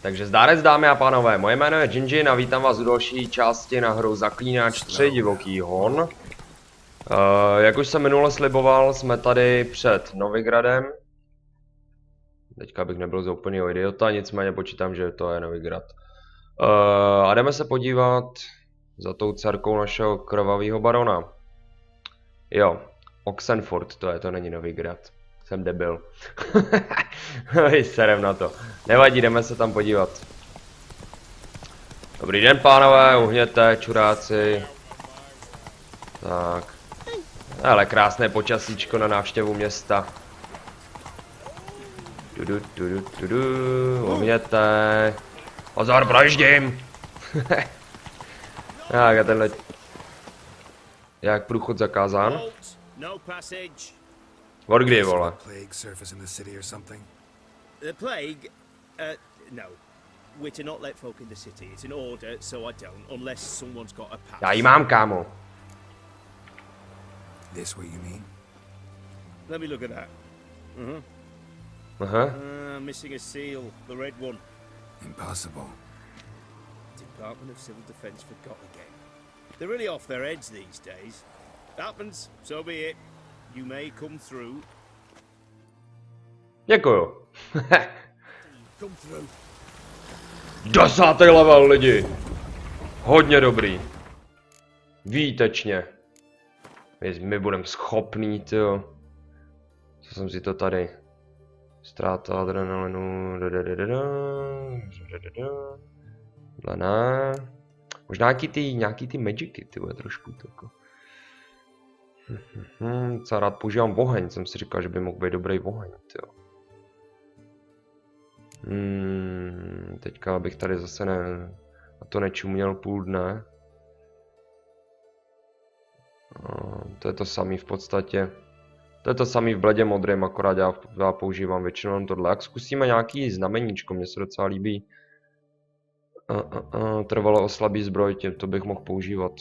Takže zdárec, dámy a pánové, moje jméno je Jinjinn a vítám vás u další části na hru Zaklínač 3 Divoký hon. Jak už jsem minule sliboval, jsme tady před Novigradem. Teďka bych nebyl za úplnýho idiota, nicméně počítám, že to je Novigrad. A jdeme se podívat za tou dcerkou našeho Krvavého Barona. Jo, Oxenford to není Novigrad. Jsem debil. Serem na to. Nevadí, jdeme se tam podívat. Dobrý den, pánové, uhněte, čuráci. Tak. Ale krásné počasíčko na návštěvu města. Uhněte. Pozor, projíždím. Tak a tenhle... Jak průchod zakázán? Od kdy, vole? The plague? No. We're to not let folk in the city. It's an order, so I don't, unless someone's got a pass. Já jí mám, kámo. This what you mean? Let me look at that. Missing a seal, the red one. Impossible. Department of Civil Defense forgot again. They're really off their heads these days. Happens, so be it. You may come through. Děkuju. Come through. 10. level, lidi. Hodně dobrý. Výtečně. My budeme schopný, tyjo. Co jsem si to tady? Ztráta adrenalinu. Ne. Možná nějaký ty magicy, tyjo, trošku tako. Co rád používám oheň, jsem si říkal, že by mohl být dobrý oheň, tyjo. Teďka bych tady zase na to nečuměl půl dne. To je to samý v podstatě. To je to samý v bledě modrém, akorát já používám většinou tohle. Jak zkusíme nějaký znameníčko, mně se docela líbí. Trvalo oslabí zbroj, to bych mohl používat.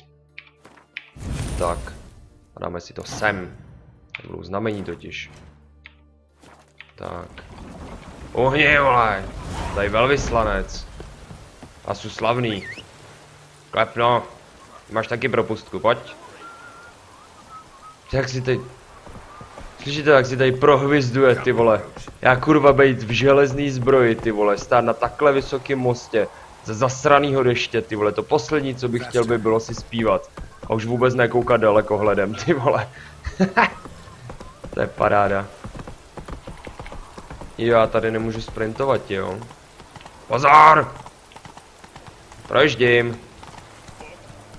Tak. A dáme si to sem. To budou znamení totiž. Tak. Uhni, vole! Tady velvyslanec. A jsou slavný. Klepno. Máš taky propustku, pojď. Jak si tady... Slyšíte, jak si tady prohvizduje, ty vole. Já kurva bejt v železný zbroji, ty vole. Stát na takhle vysokém mostě. Ze zasranýho deště, ty vole. To poslední, co bych chtěl, by bylo si zpívat. A už vůbec nekoukat dalekohledem, ty vole. To je paráda. Jo, já tady nemůžu sprintovat, jo. Pozor! Projíždím.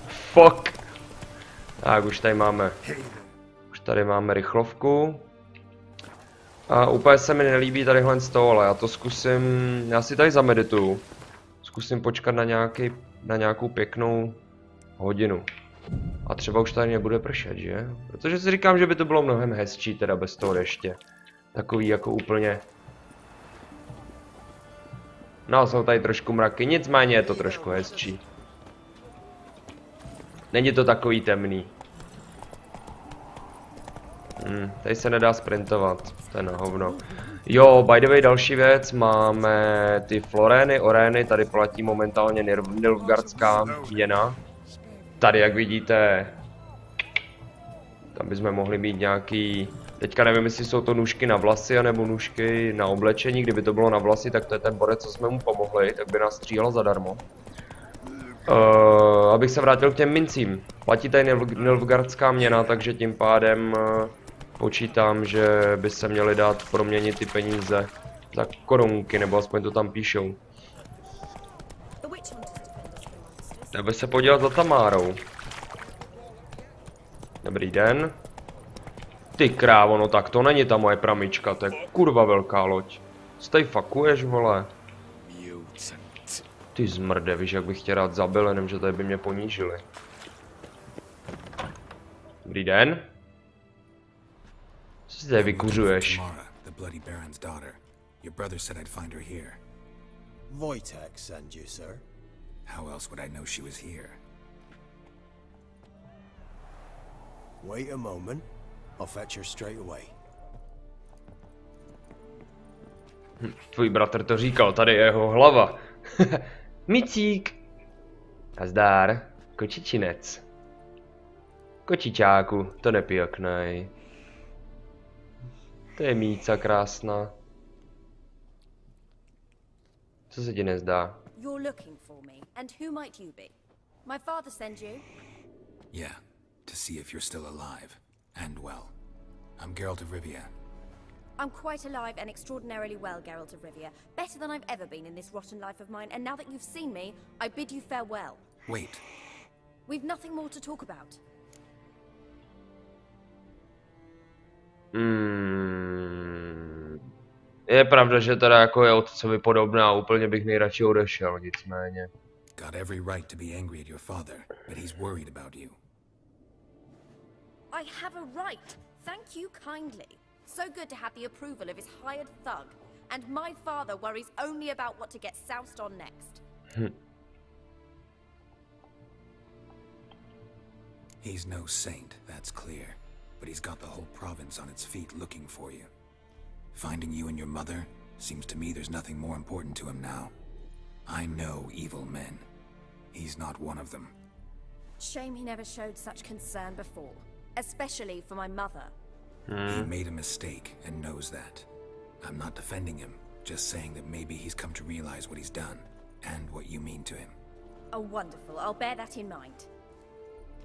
Fuck. Tak, už tady máme. Už tady máme rychlovku. A úplně se mi nelíbí tadyhle z toho, ale já to zkusím, já si tady zamedituju. Zkusím počkat na nějakou pěknou hodinu. A třeba už tady nebude pršet, že? Protože si říkám, že by to bylo mnohem hezčí teda bez toho deště. Takový jako úplně... No, jsou tady trošku mraky, nicméně je to trošku hezčí. Není to takový temný. Tady se nedá sprintovat, to je na hovno. Jo, by the way, další věc, máme ty florény, orény, tady platí momentálně nilfgaardská měna. Tady, jak vidíte, tam bychom mohli mít nějaký... Teďka nevím, jestli jsou to nůžky na vlasy, nebo nůžky na oblečení. Kdyby to bylo na vlasy, tak to je ten borec, co jsme mu pomohli, tak by nás stříhal zadarmo. Abych se vrátil k těm mincím. Platí tady nilfgaardská měna, takže tím pádem počítám, že by se měly dát proměnit ty peníze za korunky, nebo aspoň to tam píšou. Jdeme se podívat za Tamárou. Dobrý den. Ty krávo, no tak to není ta moje pramička, to je kurva velká loď. Co tady fakuješ, vole? Ty zmrde, víš, jak bych tě rád zabil, jenom že tady by mě ponížili. Dobrý den. Co si tady vykuřuješ? Wojtek sent you, sir. How else would I know she was here? Wait a moment. I'll fetch her straight away. Tvůj bratr to říkal, tady je jeho hlava. Micík. Nazdár, kočičinec. Kočičáku, to nepěknej. To je míca krásná. Co se ti nezdá? You're looking for me, and who might you be? My father sent you? Yeah, to see if you're still alive. And well. I'm Geralt of Rivia. I'm quite alive and extraordinarily well, Geralt of Rivia. Better than I've ever been in this rotten life of mine, and now that you've seen me, I bid you farewell. Wait. We've nothing more to talk about. Je pravda, že teda jako je otcovi podobná, úplně bych nejradši odešel, nicméně. Got every right to be angry at your father, but he's worried about you. I have a right. Thank you kindly. So good to have the approval of his hired thug. And my father worries only about what to get soused on next. He's no saint, that's clear. But he's got the whole province on its feet looking for you. Finding you and your mother, seems to me there's nothing more important to him now. I know evil men. He's not one of them. Shame he never showed such concern before. Especially for my mother. He made a mistake and knows that. I'm not defending him, just saying that maybe he's come to realize what he's done, and what you mean to him. Oh, wonderful. I'll bear that in mind.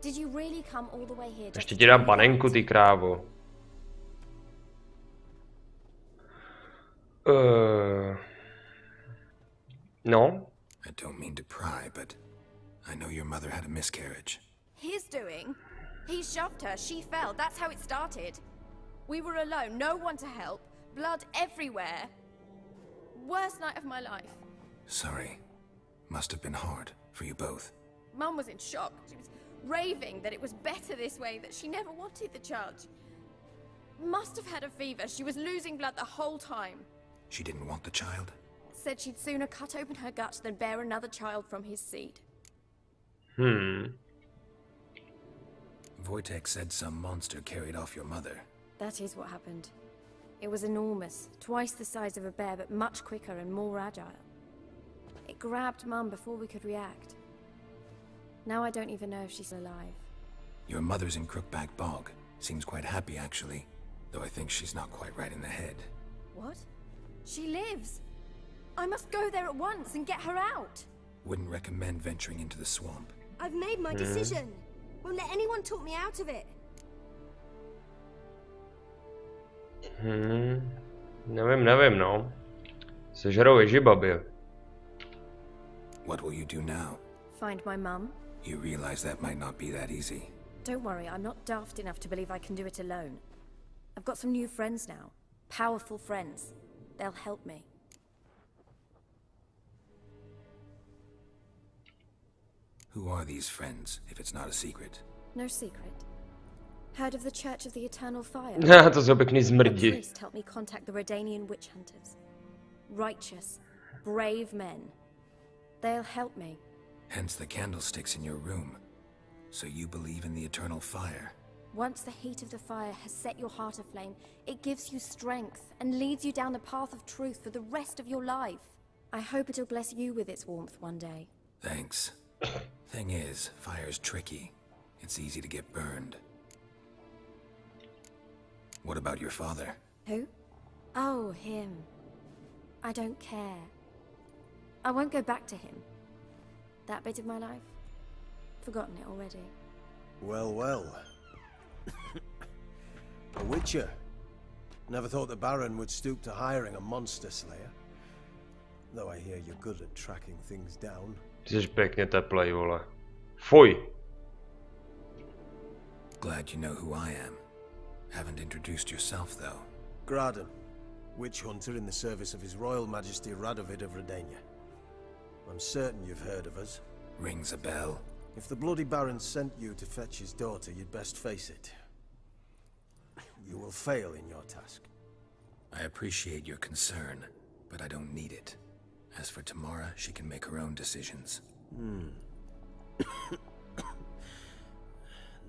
Did you really come all the way here just Ještě to ti tell dám me panenku, that? ty krávo. No? I don't mean to pry, but I know your mother had a miscarriage. His doing? He shoved her, she fell, that's how it started. We were alone, no one to help, blood everywhere. Worst night of my life. Sorry. Must have been hard for you both. Mum was in shock. She was raving that it was better this way, that she never wanted the child. Must have had a fever, she was losing blood the whole time. She didn't want the child? Said she'd sooner cut open her gut than bear another child from his seed. Wojtek said some monster carried off your mother. That is what happened. It was enormous, twice the size of a bear, but much quicker and more agile. It grabbed Mum before we could react. Now I don't even know if she's alive. Your mother's in Crookback Bog. Seems quite happy, actually. Though I think she's not quite right in the head. What? She lives! I must go there at once and get her out! Wouldn't recommend venturing into the swamp. I've made my decision. Won't let anyone talk me out of it. Nevím, no. Sežerou ježibabě. What will you do now? Find my mum? You realize that might not be that easy. Don't worry, I'm not daft enough to believe I can do it alone. I've got some new friends now. Powerful friends. They'll help me. Who are these friends, if it's not a secret? No secret. Heard of the Church of the Eternal Fire? To jsou pěkný A zmrdi. priest helped me contact the Redanian witch hunters. Righteous, brave men. They'll help me. Hence the candlesticks in your room. So you believe in the eternal fire? Once the heat of the fire has set your heart aflame, it gives you strength and leads you down the path of truth for the rest of your life. I hope it'll bless you with its warmth one day. Thanks. Thing is, fire's tricky. It's easy to get burned. What about your father? Who? Oh, him. I don't care. I won't go back to him. That bit of my life? Forgotten it already. Well, well. A witcher. Never thought the Baron would stoop to hiring a monster slayer. Though I hear you're good at tracking things down. Ty jsi pěkně teplej, vole. Fuj. Glad you know who I am. Haven't introduced yourself, though. Graden, witch hunter in the service of His Royal Majesty Radovid of Redania. I'm certain you've heard of us. Rings a bell. If the bloody Baron sent you to fetch his daughter, you'd best face it. You will fail in your task. I appreciate your concern, but I don't need it. As for Tamara, she can make her own decisions.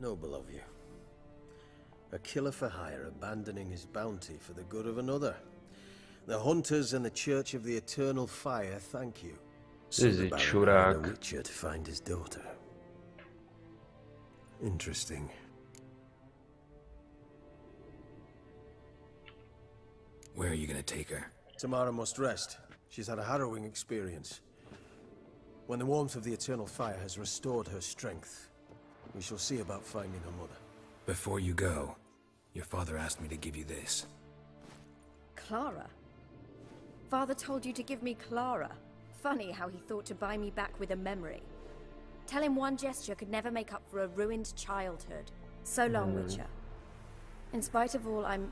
Noble of you. A killer for hire abandoning his bounty for the good of another. The hunters and the Church of the Eternal Fire thank you. Ty jsi čurák. The Witcher to find his daughter. Interesting. Where are you gonna take her? Tamara must rest. She's had a harrowing experience. When the warmth of the Eternal Fire has restored her strength, we shall see about finding her mother. Before you go, your father asked me to give you this. Clara? Father told you to give me Clara. Funny how he thought to buy me back with a memory. Tell him one gesture could never make up for a ruined childhood. So long, Witcher. In spite of all, I'm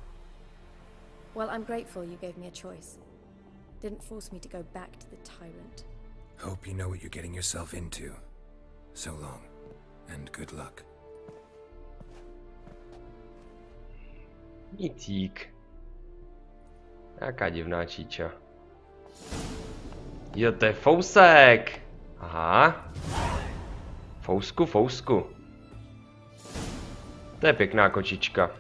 grateful you gave me a choice. Didn't force me to go back to the tyrant. Hope you know what you're getting yourself into. So long, and good luck. Nicík. Jaká divná číča. Jo, to je fousek. Aha. Fousku. To je pěkná kočička.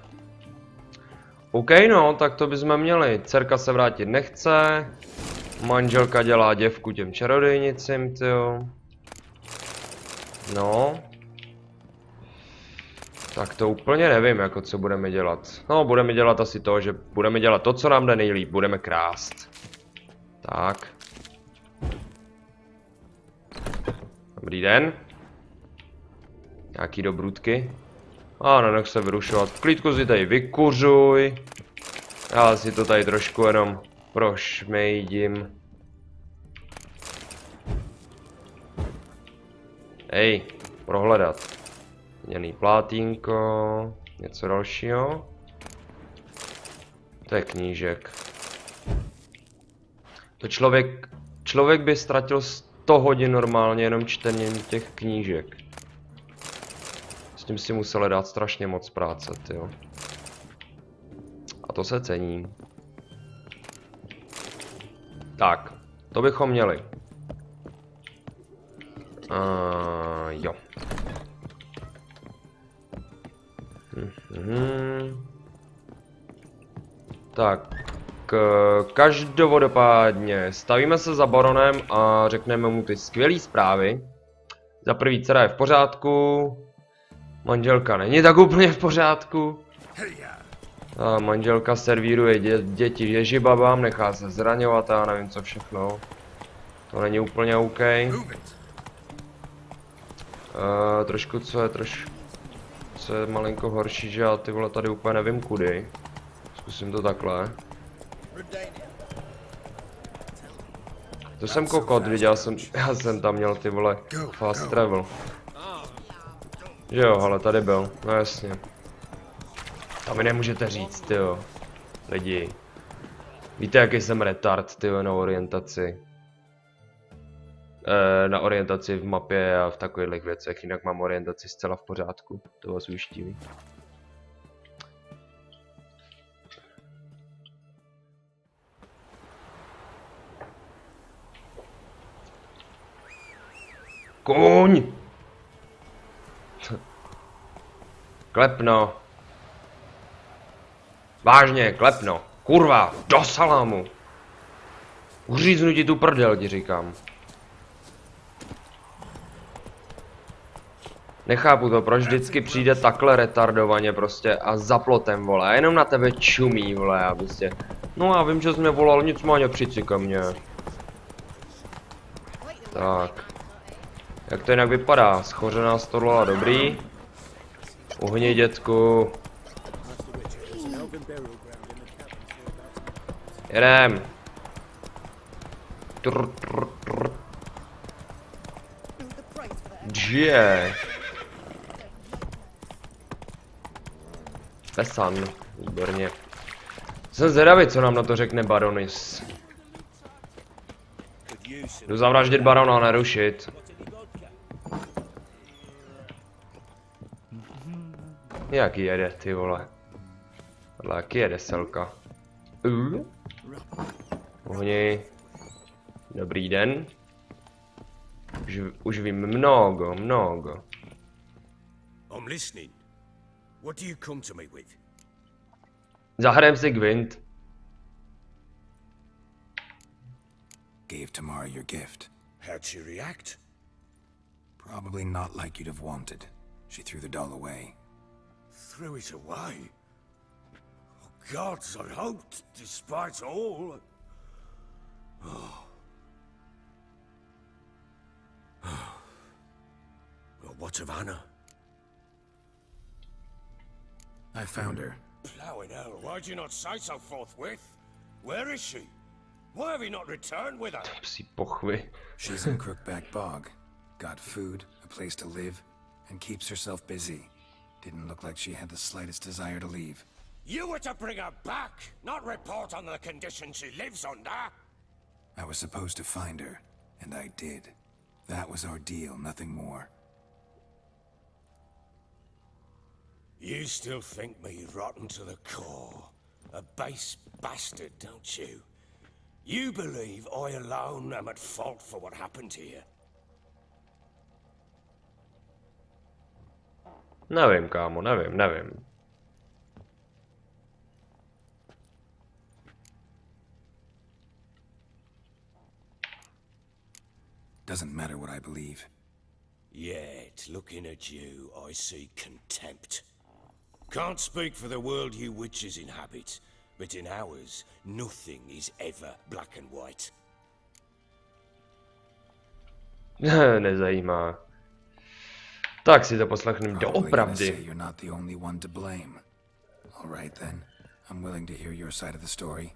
OK, no, tak to bychom měli. Dcerka se vrátit nechce. Manželka dělá děvku těm čarodějnicím, tyjo. No. Tak to úplně nevím, jako co budeme dělat. No, budeme dělat asi to, že budeme dělat to, co nám jde nejlíp. Budeme krást. Tak. Dobrý den. Nějaký dobrůdky. A nenech se vyrušovat. V klídku si tady vykuřuj. Já si to tady trošku jenom prošmejdím. Hej, prohledat. Měný plátínko. Něco dalšího. To je knížek. To člověk by ztratil 100 hodin normálně jenom čtením těch knížek. S tím si museli dát strašně moc práce, jo. A to se cení. Tak, to bychom měli. Jo. Tak, každopádně stavíme se za baronem a řekneme mu ty skvělé zprávy. Za prvý, dcera je v pořádku. Manželka není tak úplně v pořádku. A manželka servíruje děti ježibabám, nechá se zraňovat a nevím co všechno. To není úplně OK. Trošku co je malinko horší, že já ty vole tady úplně nevím kudy. Zkusím to takhle. To jsem kokot, viděl jsem, já jsem tam měl ty vole fast travel. Že jo, ale tady byl, no jasně. A mi nemůžete říct, tyjo, lidi. Víte, jaký jsem retard, tyjo, na orientaci. Na orientaci v mapě a v takových věcech, jinak mám orientaci zcela v pořádku, to vás ujišťuji. Kůň! Klepno. Vážně, klepno. Kurva, do salámu. Uříznu ti tu prdel, ti říkám. Nechápu to, proč vždycky přijde takhle retardovaně prostě a za plotem, vole. A jenom na tebe čumí, vole, a prostě. No já vím, že jsi mě volal, nicméně přijď ke mně. Tak. Jak to jinak vypadá? Schořená stodola, dobrý. Uhni, dětku. Jedem. Dže. Pesan. Výborně. Jsem zvědavý, co nám na to řekne Baronis. Jdu zavraždit barona a nerušit. Jak jede, ty vole. Ale jak jede selka. Ohni. Dobrý den. Už vím mnoho. I'm listening. What do you come to me with? Zahrajem si Gwent. gave Tamara your gift. How'd she react? Probably not like you'd have wanted. She threw the doll away. Threw it away? Oh, gods, I hoped, despite all. Oh. Well, what of Anna? I found her. Plowing hell, why'd you not say so forthwith? Where is she? Why have you not returned with her? Psí pochvy. She's in Crookback Bog. Got food, a place to live, and keeps herself busy. Didn't look like she had the slightest desire to leave. You were to bring her back, not report on the conditions she lives under. I was supposed to find her, and I did. That was our deal, nothing more. You still think me rotten to the core. A base bastard, don't you? You believe I alone am at fault for what happened here. Nevím, kámo, nevím. Doesn't matter what I believe. Yet, looking at you, I see contempt. Can't speak for the world you witches inhabit, but in ours, nothing is ever black and white. Nezajímá. Tak si to poslechnem Probably gonna say doopravdy. you're not the only one to blame. All right then. I'm willing to hear your side of the story.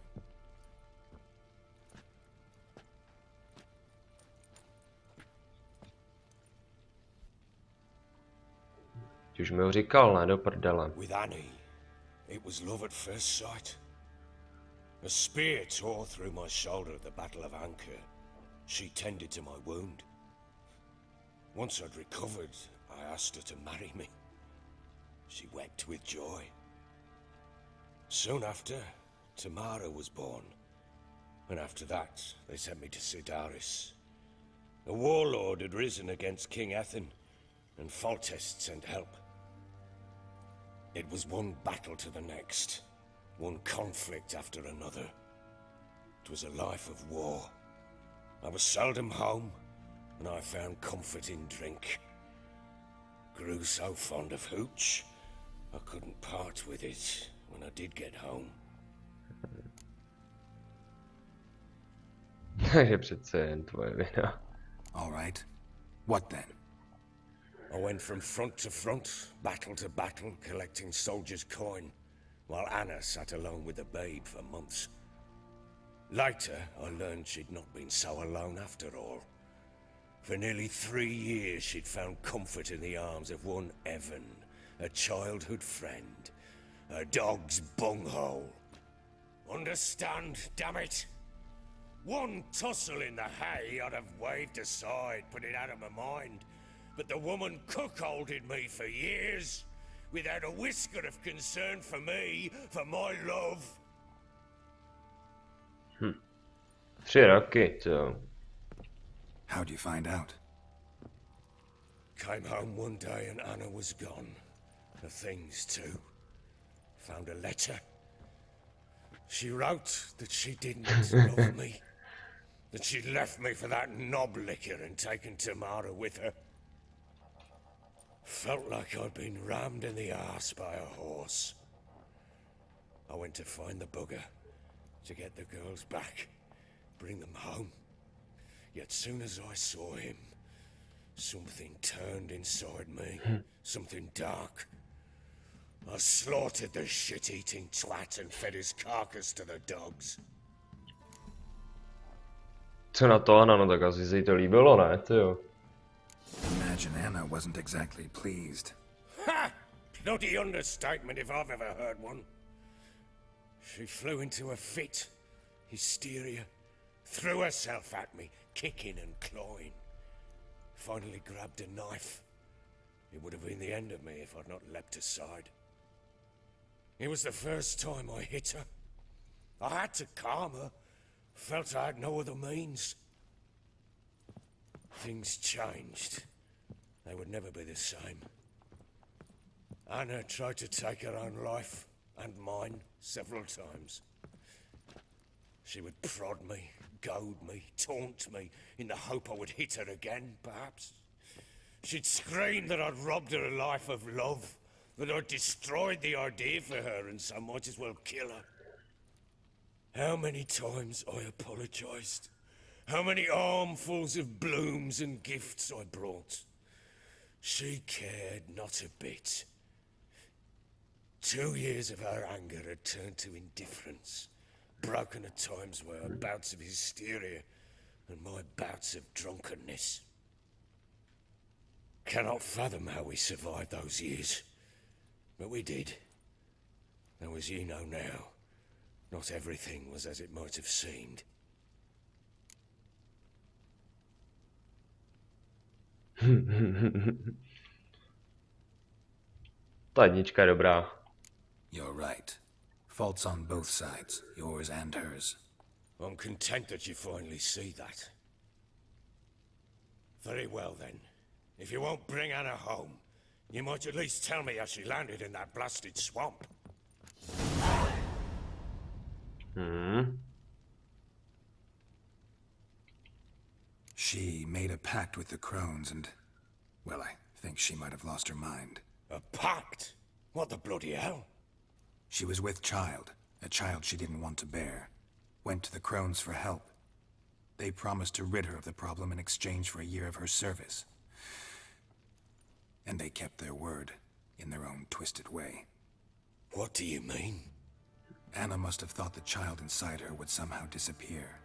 Už mi ho říkal, ne, do prdele. With Annie, it was love at first sight. A spear tore through my shoulder at the Battle of Anchor. She tended to my wound. Once I'd recovered, I asked her to marry me. She wept with joy. Soon after, Tamara was born. And after that, they sent me to Sidaris. A warlord had risen against King Ethan, and Foltest sent help. It was one battle to the next, one conflict after another. It was a life of war. I was seldom home, and I found comfort in drink. Grew so fond of hooch, I couldn't part with it when I did get home. Je přece jen tvoje vina. All right. What then? I went from front to front, battle to battle, collecting soldiers' coin, while Anna sat alone with the babe for months. Later, I learned she'd not been so alone after all. For nearly 3 years, she'd found comfort in the arms of one Evan, a childhood friend, a dog's bunghole. Understand, damn it? One tussle in the hay I'd have waved aside, put it out of my mind. But the woman cuckolded me for years, without a whisker of concern for me, for my love. 3 roky, co? How'd you find out? Came home one day and Anna was gone. The things too. Found a letter. She wrote that she didn't love me. That she'd left me for that knob licker and taken Tamara with her. Felt like I'd been rammed in the arse by a horse. I went to find the bugger, to get the girls back, bring them home. Yet soon as I saw him, something turned inside me, something dark. I slaughtered the shit-eating twat and fed his carcass to the dogs. Co na to, Anna? No tak asi se jí to líbilo, ne? Tyjo. Imagine Anna wasn't exactly pleased. Ha! Bloody understatement if I've ever heard one. She flew into a fit, hysteria, threw herself at me, kicking and clawing. Finally grabbed a knife. It would have been the end of me if I'd not leapt aside. It was the first time I hit her. I had to calm her. Felt I had no other means. Things changed. They would never be the same. Anna tried to take her own life, and mine, several times. She would prod me, goad me, taunt me, in the hope I would hit her again, perhaps. She'd scream that I'd robbed her a life of love, that I'd destroyed the idea for her, and so might as well kill her. How many times I apologized. How many armfuls of blooms and gifts I brought. She cared not a bit. 2 years of her anger had turned to indifference, broken at times by her bouts of hysteria and my bouts of drunkenness. Cannot fathom how we survived those years, but we did. Though as you know now, not everything was as it might have seemed. Ta jednička je dobrá. You're right. Faults on both sides, yours and hers. I'm content that you finally see that. Very well then. If you won't bring Anna home, you might at least tell me how she landed in that blasted swamp. She made a pact with the crones and, well, I think she might have lost her mind. A pact? What the bloody hell? She was with child, a child she didn't want to bear. Went to the crones for help. They promised to rid her of the problem in exchange for a year of her service. And they kept their word, in their own twisted way. What do you mean? Anna must have thought the child inside her would somehow disappear.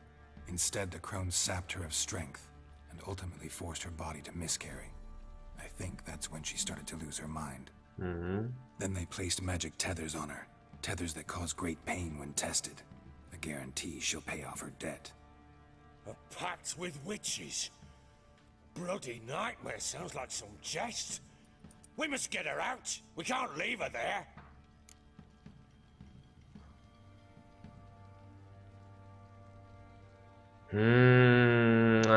Instead, the crones sapped her of strength, and ultimately forced her body to miscarry. I think that's when she started to lose her mind. Then they placed magic tethers on her, tethers that cause great pain when tested. A guarantee she'll pay off her debt. A pact with witches? Bloody nightmare, sounds like some jest. We must get her out. We can't leave her there.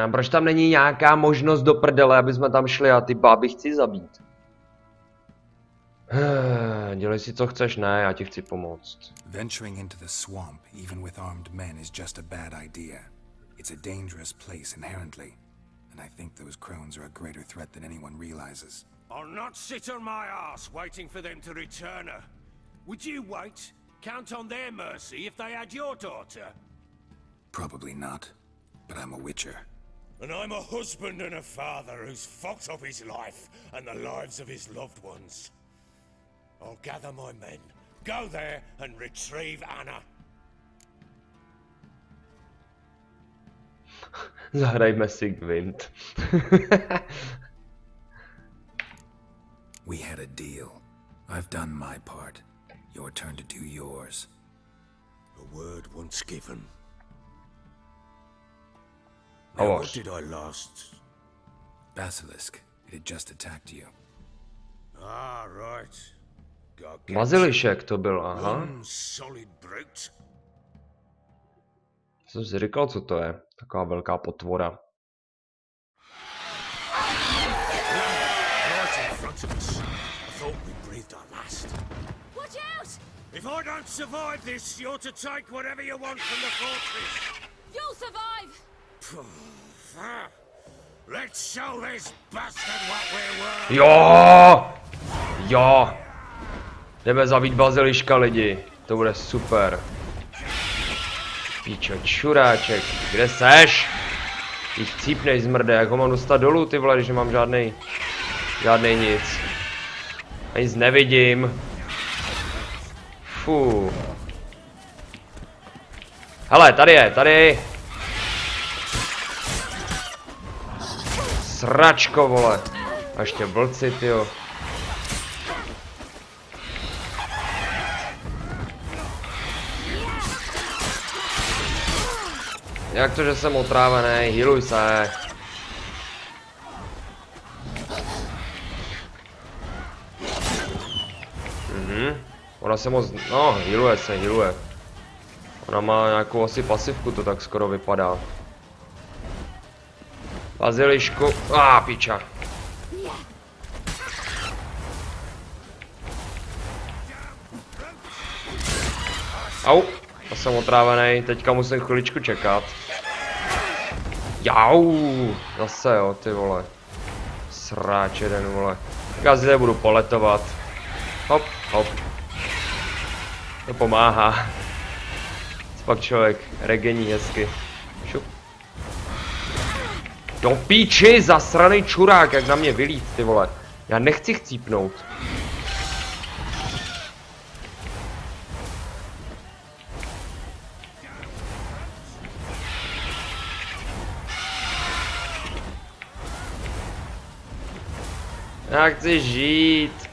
A proč tam není nějaká možnost do prdele, aby jsme tam šli a ty báby chci zabít? Dělej si co chceš, ne, já ti chci pomoct. Venturing into the swamp, even with armed men, is just a bad idea. It's a dangerous place inherently, and I think those crones are a greater threat than anyone realizes. I'll not sit on my ass waiting for them to return her. Would you wait? Count on their mercy if they had your daughter? Probably not, but I'm a witcher. And I'm a husband and a father who's fucked up his life and the lives of his loved ones. I'll gather my men, go there and retrieve Anna. Zahrajme si Gwent. We had a deal. I've done my part. Your turn to do yours. A word once given. Oh, Now, what did I last? Basilisk. It had just attacked you. Ah, right. Bazilišek to byl, aha. Solid brute. Jsem si říkal, co to je. Taková velká potvora. Right in front of us. I thought we breathed our last. Watch out! If I don't survive this, you're to take whatever you want from the fortress. You'll survive! Let's show this bastard what we were. Jo! Jo! Jdeme zabít Baziliška, lidi. To bude super. Píčo, čuráček. Kde seš? Ty chcípnej zmrde, jak ho mám dostat dolů, ty vole, když nemám žádnej nic. A nic nevidím. Fú. Hele, tady je, tady. Sračko, vole. A ještě vlci, tyjo. Jak to, že jsem otrávený? Healuj se. Ona se moc... No, healuje se, healuje. Ona má nějakou asi pasivku, to tak skoro vypadá. Bazilišku... Piča. Au. Já jsem otrávený, teďka musím chviličku čekat. Jau, zase jo, ty vole. Sráč jeden, vole. Tak já si tady budu poletovat. Hop, hop. To pomáhá. Pak člověk regení hezky. Šup. Do píči, zasranej čurák, jak na mě vylít, ty vole. Já nechci chcípnout. Já chci žít.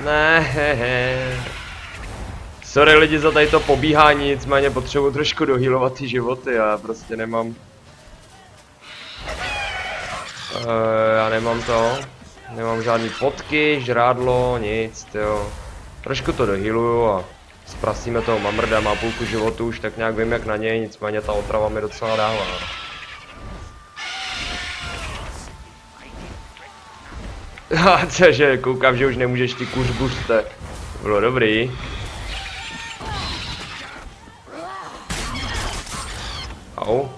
Ne. Sorry lidi za tady to pobíhání, nicméně potřebuji trošku dohealovat ty životy, já prostě nemám. Já nemám to. Nemám žádný potky, žrádlo, nic, tyjo. Trošku to dohealuju a zprasíme toho mamrda, má půlku životu už, tak nějak vím jak na něj, nicméně ta otrava mi docela dává. A cože, koukám, že už nemůžeš ty kuřbuřte. Bylo dobrý. Au.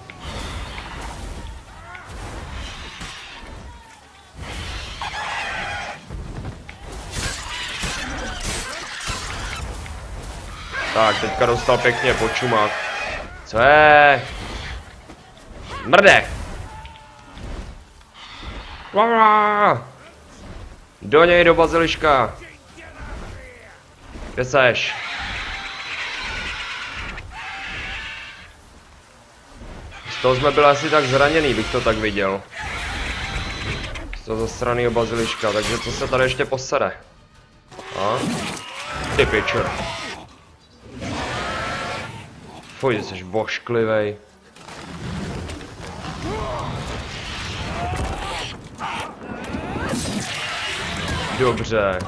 Tak, teďka dostal pěkně počumak. Co je? Mrde! Do něj, do Baziliška. Kde seš? Z toho jsme byli asi tak zraněný, bych to tak viděl. Z toho zasranýho Baziliška, takže co se tady ještě posede? A? Ty pičer. Fuj, jsi bošklivej. Dobře.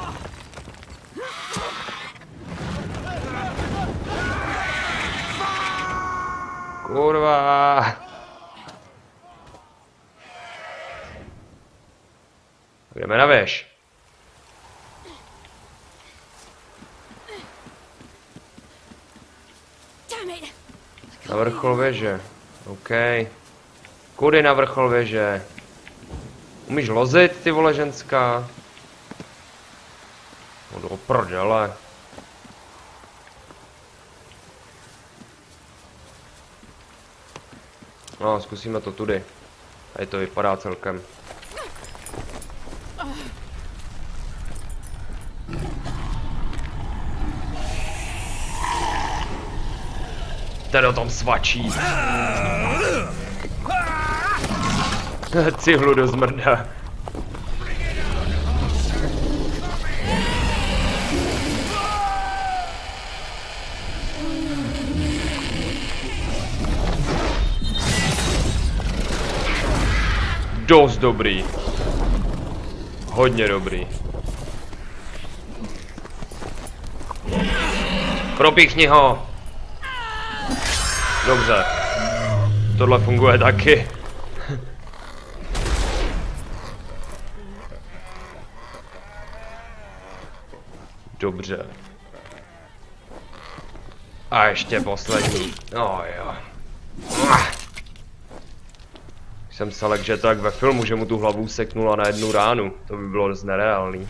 Kurva. Jdeme na věž. Na vrchol věže. OK. Kudy na vrchol věže? Umíš lozit, ty vole ženská? No do prdele. No, zkusíme to tudy. Tady to vypadá celkem. Ten o tom svačí. Cihlu do zmrda. Dost dobrý. Hodně dobrý. Propíchni ho. Dobře. Tohle funguje taky. Dobře. A ještě poslední. No jo. Jsem selek, že to jak ve filmu, že mu tu hlavu seknula na jednu ránu. To by bylo dost nereálný.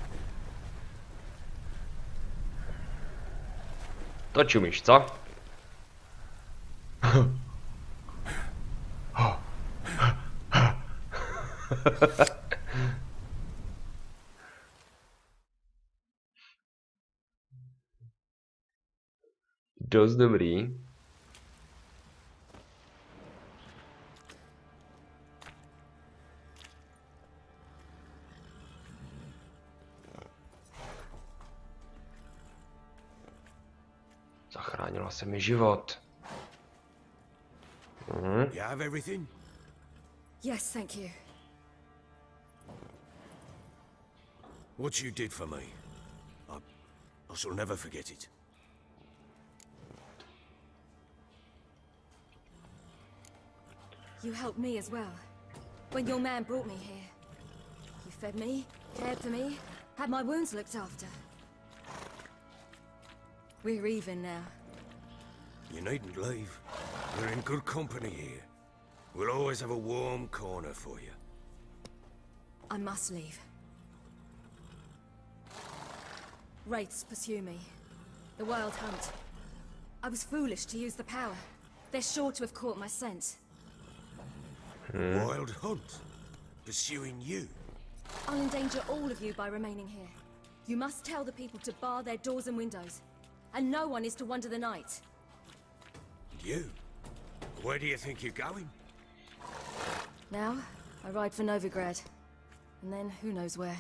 To čumíš, co? Dost dobrý. Zachránila se mi život. You have everything? Yes, thank you. What you did for me, I shall never forget it. You helped me as well. When your man brought me here. You fed me, cared for me, had my wounds looked after. We're even now. You needn't leave. We're in good company here. We'll always have a warm corner for you. I must leave. Wraiths pursue me. The wild hunt. I was foolish to use the power. They're sure to have caught my scent. Wild hunt? Pursuing you? I'll endanger all of you by remaining here. You must tell the people to bar their doors and windows. And no one is to wander the night. You? Where do you think you're going? Now, I ride for Novigrad. And then who knows where.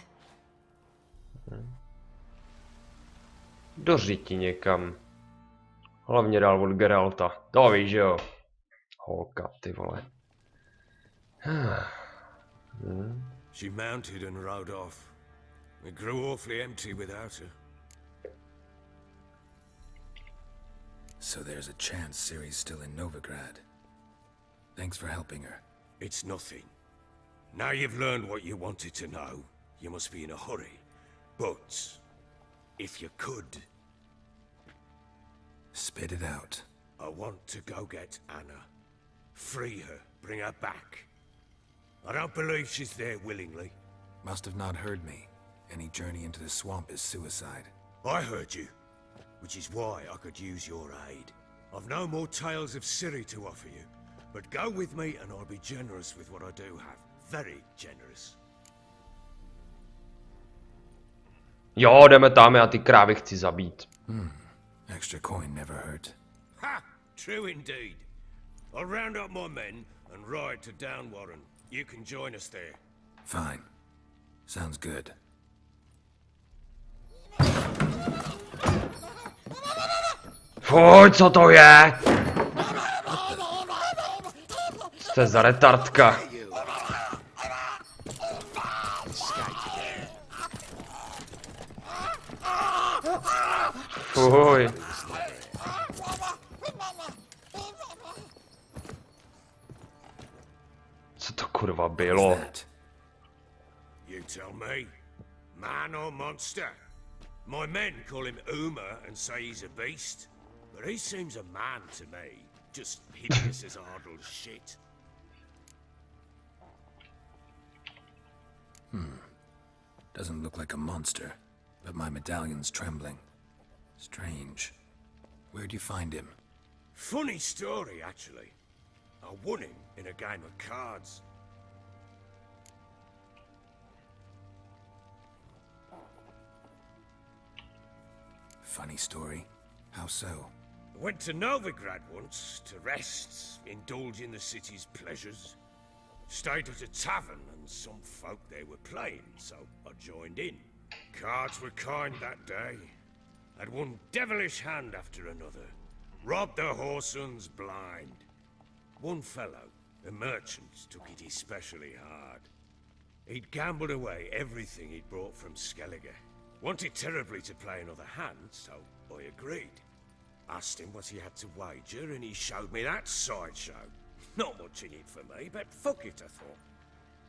Do řiti někam. Hlavně dál od Geralta. To víš, že jo. Holka, ty vole. She mounted and rode off. It grew awfully empty without her. So there's a chance Ciri's still in Novigrad. Thanks for helping her. It's nothing. Now you've learned what you wanted to know, you must be in a hurry. But, if you could... Spit it out. I want to go get Anna. Free her, bring her back. I don't believe she's there willingly. Must have not heard me. Any journey into the swamp is suicide. I heard you, which is why I could use your aid. I've no more tales of Ciri to offer you, but go with me and I'll be generous with what I do have. Very generous. Jo, jdeme tam, já ty krávy chci zabít. Extra coin never hurt. Ha! True indeed. I'll round up my men and ride to Downwarren. You can join us there. Fine. Sounds good. Fuj, co to je? Jste za retardka. Fuj. Co to kurva bylo? You tell me. Man or monster? My men call him Uma and say he's a beast. But he seems a man to me. Just hideous as Ardle's shit. Doesn't look like a monster, but my medallion's trembling. Strange. Where'd you find him? Funny story, actually. I won him in a game of cards. Funny story? How so? I went to Novigrad once to rest, indulge in the city's pleasures. Stayed at a tavern and some folk there were playing, so I joined in. Cards were kind that day. Had one devilish hand after another. Robbed the whoresons blind. One fellow, a merchant, took it especially hard. He'd gambled away everything he'd brought from Skellige. Wanted terribly to play another hand, so I agreed. Asked him what he had to wager, and he showed me that sideshow. Not much in it for me, but fuck it, I thought.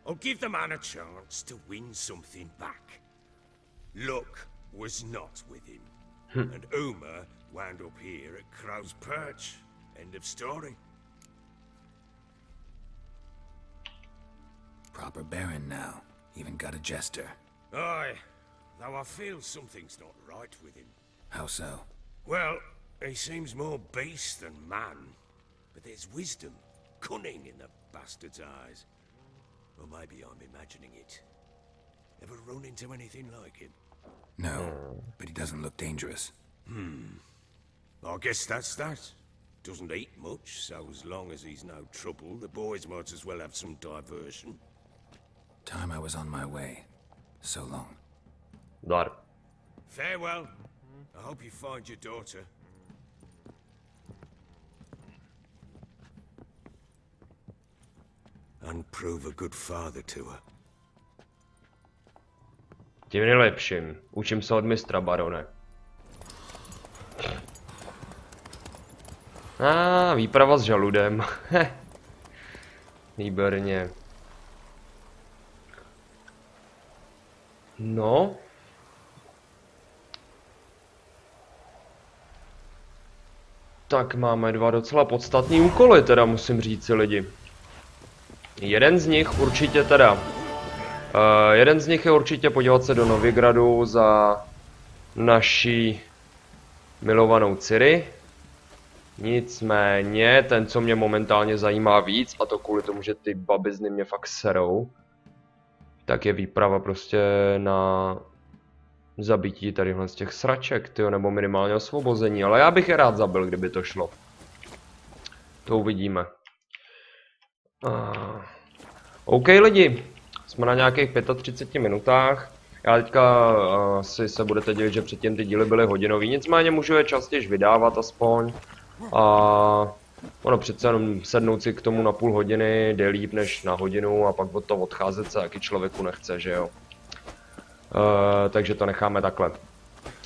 I'll give the man a chance to win something back. Luck was not with him. And Uma wound up here at Crow's Perch. End of story. Proper baron now. Even got a jester. Aye, though I feel something's not right with him. How so? Well, he seems more beast than man. But there's wisdom, cunning in the bastard's eyes. Or maybe I'm imagining it. Ever run into anything like him? No, but he doesn't look dangerous. I guess that's that. Doesn't eat much, so as long as he's no trouble, the boys might as well have some diversion. Time I was on my way. So long. Dar. Farewell. I hope you find your daughter. And prove a good father to her. Tím nejlepším. Učím se od mistra, barone. Výprava s žaludem. Výborně. No. Tak máme 2 docela podstatný úkoly, teda musím říct si lidi. Jeden z nich určitě teda... jeden z nich je určitě podívat se do Novigradu za naší milovanou Ciri. Nicméně, ten, co mě momentálně zajímá víc, a to kvůli tomu, že ty babizny mě fakt serou, tak je výprava prostě na zabití tadyhle z těch sraček, tyjo, nebo minimálně osvobození, ale já bych je rád zabil, kdyby to šlo. To uvidíme. OK lidi, jsme na nějakých 35 minutách. Já teďka asi se budete divit, že předtím ty díly byly hodinový, nicméně můžu je častěji vydávat aspoň. A ono přece jenom sednout si k tomu na půl hodiny jde líp než na hodinu a pak od toho odcházet se taky člověku nechce, že jo. Takže to necháme takhle.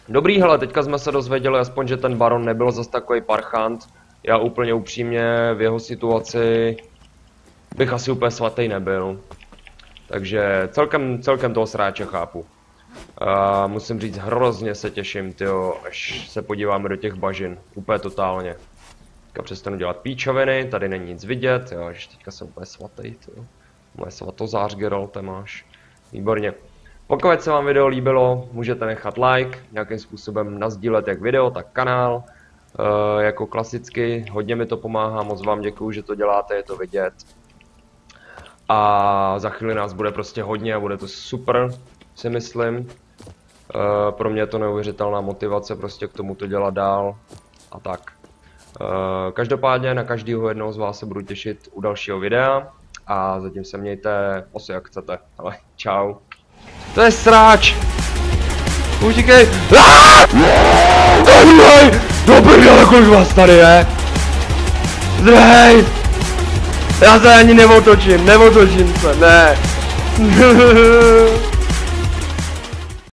Dobrý, hele, teďka jsme se dozvěděli aspoň, že ten baron nebyl zas takový parchant. Já úplně upřímně v jeho situaci bych asi úplně svatý nebyl. Takže celkem toho sráče chápu. Musím říct, hrozně se těším, tyjo, až se podíváme do těch bažin. Úplně totálně. Teďka přestanu dělat píčoviny, tady není nic vidět, jo, že teďka jsem úplně svatý, tyjo. Moje svatozář Geralt máš. Výborně. Pokud se vám video líbilo, můžete nechat like, nějakým způsobem nasdílet jak video, tak kanál. Jako klasicky, hodně mi to pomáhá, moc vám děkuju, že to děláte, je to vidět. A za chvíli nás bude prostě hodně a bude to super, si myslím. Pro mě je to neuvěřitelná motivace prostě k tomu to dělat dál a tak. Každopádně na každého jednoho z vás se budu těšit u dalšího videa a zatím se mějte asi jak chcete. Ale čau. To je sráč! Utíkej! Do prdele, kolik vás tady je! Zdrhej! Já se ani neotočím se, ne!